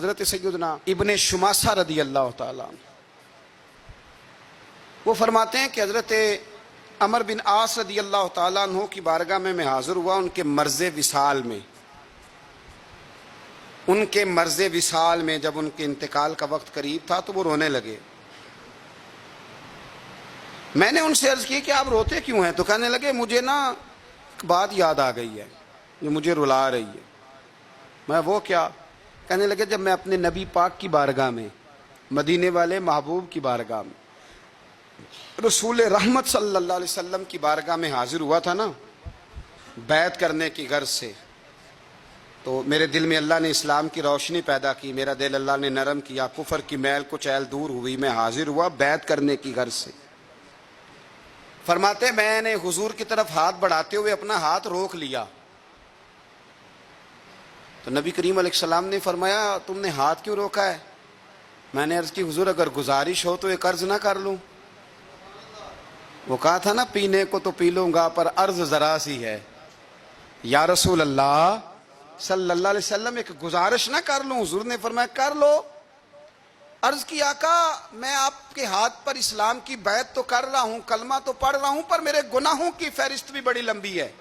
حضرت سیدنا ابن شماسہ رضی اللہ تعالیٰ عنہ وہ فرماتے ہیں کہ حضرت عمر بن عاص رضی اللہ تعالیٰ عنہ کی بارگاہ میں حاضر ہوا ان کے مرض وصال میں جب ان کے انتقال کا وقت قریب تھا تو وہ رونے لگے. میں نے ان سے عرض کی کہ آپ روتے کیوں ہیں؟ تو کہنے لگے مجھے نا بات یاد آ گئی ہے جو مجھے رلا رہی ہے. میں وہ کیا؟ کہنے لگے جب میں اپنے نبی پاک کی بارگاہ میں، مدینے والے محبوب کی بارگاہ میں، رسول رحمت صلی اللہ علیہ وسلم کی بارگاہ میں حاضر ہوا تھا نا بیعت کرنے کی غرض سے، تو میرے دل میں اللہ نے اسلام کی روشنی پیدا کی، میرا دل اللہ نے نرم کیا، کفر کی میل کچیل دور ہوئی، میں حاضر ہوا بیعت کرنے کی غرض سے. فرماتے میں نے حضور کی طرف ہاتھ بڑھاتے ہوئے اپنا ہاتھ روک لیا تو نبی کریم علیہ السلام نے فرمایا تم نے ہاتھ کیوں روکا ہے؟ میں نے عرض کی حضور اگر گزارش ہو تو ایک عرض نہ کر لوں. وہ کہا تھا نا پینے کو تو پی لوں گا پر عرض ذرا سی ہے. یا رسول اللہ صلی اللہ علیہ وسلم ایک گزارش نہ کر لوں؟ حضور نے فرمایا کر لو. عرض کی آقا میں آپ کے ہاتھ پر اسلام کی بیعت تو کر رہا ہوں، کلمہ تو پڑھ رہا ہوں، پر میرے گناہوں کی فہرست بھی بڑی لمبی ہے.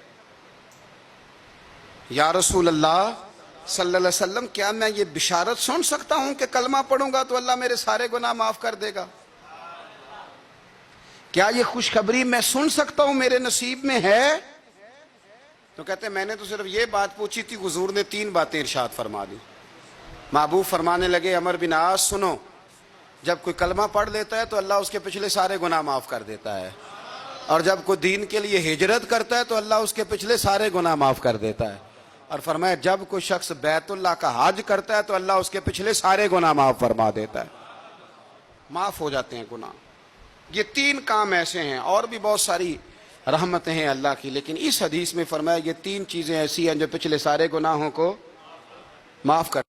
یا رسول اللہ صلی اللہ علیہ وسلم کیا میں یہ بشارت سن سکتا ہوں کہ کلمہ پڑھوں گا تو اللہ میرے سارے گناہ معاف کر دے گا؟ کیا یہ خوشخبری میں سن سکتا ہوں میرے نصیب میں ہے؟ تو کہتے ہیں میں نے تو صرف یہ بات پوچھی تھی، حضور نے 3 باتیں ارشاد فرما دی. محبوب فرمانے لگے عمر بن عاص سنو، جب کوئی کلمہ پڑھ لیتا ہے تو اللہ اس کے پچھلے سارے گناہ معاف کر دیتا ہے، اور جب کوئی دین کے لیے ہجرت کرتا ہے تو اللہ اس کے پچھلے سارے گناہ معاف کر دیتا ہے. اور فرمایا جب کوئی شخص بیت اللہ کا حج کرتا ہے تو اللہ اس کے پچھلے سارے گناہ معاف فرما دیتا ہے، معاف ہو جاتے ہیں گناہ. یہ 3 کام ایسے ہیں، اور بھی بہت ساری رحمتیں ہیں اللہ کی، لیکن اس حدیث میں فرمایا یہ 3 چیزیں ایسی ہیں جو پچھلے سارے گناہوں کو معاف کر